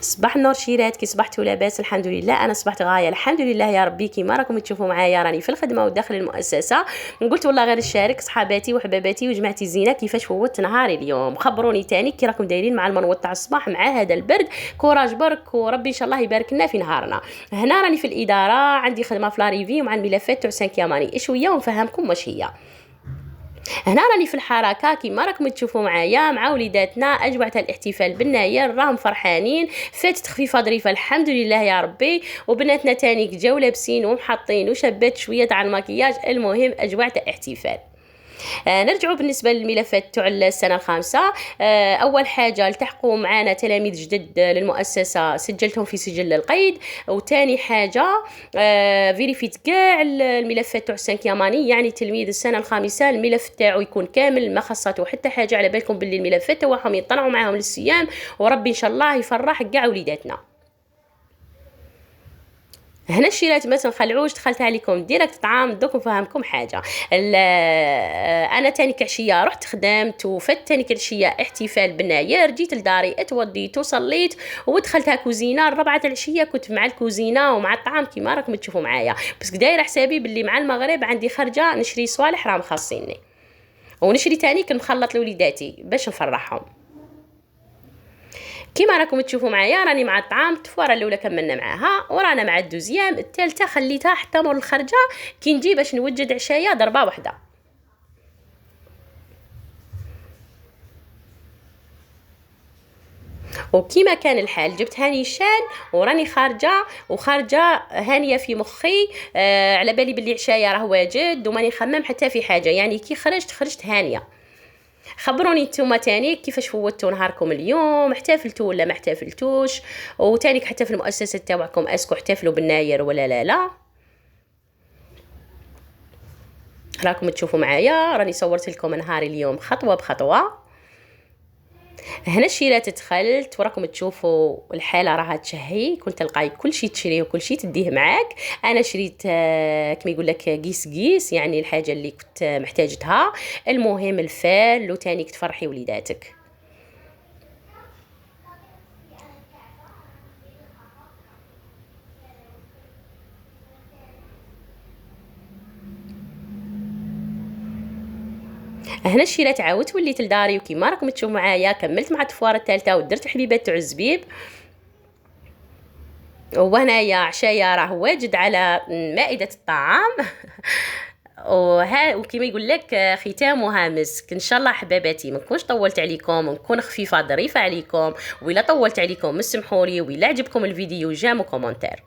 صباح النور شيرات، كي صبحتوا لاباس؟ الحمد لله انا صبحت غايه الحمد لله يا ربي. كيما راكم تشوفوا معايا راني في الخدمه وداخل المؤسسه. قلت والله غير نشارك صحاباتي وحباباتي وجماعتي الزينه كيفاش فوت نهاري اليوم. خبروني تاني كي راكم دايرين مع المنوط تاع الصباح مع هذا البرد. كوراج برك وربي ان شاء الله يبارك لنا في نهارنا. هنا راني في الاداره، عندي خدمه في لاريفي ومع الملفات تاع سانكياماني شويه ونفهمكم واش هي. هنا راني في الحركه كيما راكم تشوفوا معايا مع وليداتنا اجواء تاع الاحتفال بالناير، راهم فرحانين. فاتت خفيفه ظريفه الحمد لله يا ربي. وبناتنا تاني جاو لابسين ومحطين وشبات شويه تاع المكياج. المهم اجواء تاع احتفال. نرجعوا بالنسبه للملفات تاع السنه الخامسه. اول حاجه التحقوا معنا تلاميذ جدد للمؤسسه، سجلتهم في سجل القيد. وثاني حاجه فيريفيت كاع الملفات تاع السانكياماني، يعني تلميذ السنه الخامسه الملف تاعو يكون كامل ما خاصته حتى حاجه. على بالكم باللي الملفات تاعهم يطلعوا معاهم للصيام، وربي ان شاء الله يفرح كاع وليداتنا. هنا الشيرات ما تنخلعوش، دخلت عليكم ديريكت طعام. دوك نفهمكم حاجه. انا تاني كعشيه رحت خدمت، وفات تاني كعشيه احتفال بالناير. جيت لداري اتوديت وصليت ودخلت كوزينه. الربعه العشيه كنت مع الكوزينه ومع الطعام كيما راكم تشوفوا معايا. بس دايره حسابي باللي مع المغرب عندي خرجه نشري صوالح راهم خاصيني، ونشري تاني كنخلط لوليداتي باش نفرحهم. كيما راكم تشوفوا معايا راني مع الطعام. التفواره الاولى كملنا معاها ورانا مع الدوزيام. الثالثه خليتها حتى مور الخرجه كي نجي باش نوجد عشايه ضربه واحده. وكيما كان الحال جبت هاني الشال وراني خارجه هانيه في مخي. على بالي باللي عشايه راه واجد وماني نخمم حتى في حاجه، يعني كي خرجت هانيه. خبروني نتوما تاني كيفاش فوتوا نهاركم اليوم، احتفلتوا ولا ما احتفلتوش؟ وتاني حتى في المؤسسه تاعكم اسكو احتفلوا بالناير ولا لا؟ راكم تشوفوا معايا راني صورت لكم نهاري اليوم خطوه بخطوه. هنا الشيرات دخلت وراكم تشوفوا الحاله راها تشهي. كنت تلقاي كل شيء تشريه وكل شيء تديه معاك. انا شريت كما يقول لك قيس يعني الحاجه اللي كنت محتاجتها. المهم الفال وتاني تفرحي وليداتك. هنا الشيرات عاودت وليت لداري وكيما راكم تشوفوا معايا كملت مع التفواره الثالثه ودرت حبيبات تاع الزبيب. وهنايا عشايا راه واجد على مائده الطعام. وكما يقول لك ختامها مسك. ان شاء الله حباباتي ما نكونش طولت عليكم ونكون خفيفه ظريفه عليكم. وإلا طولت عليكم سمحوا لي، وإلا عجبكم الفيديو جامو كومنتير.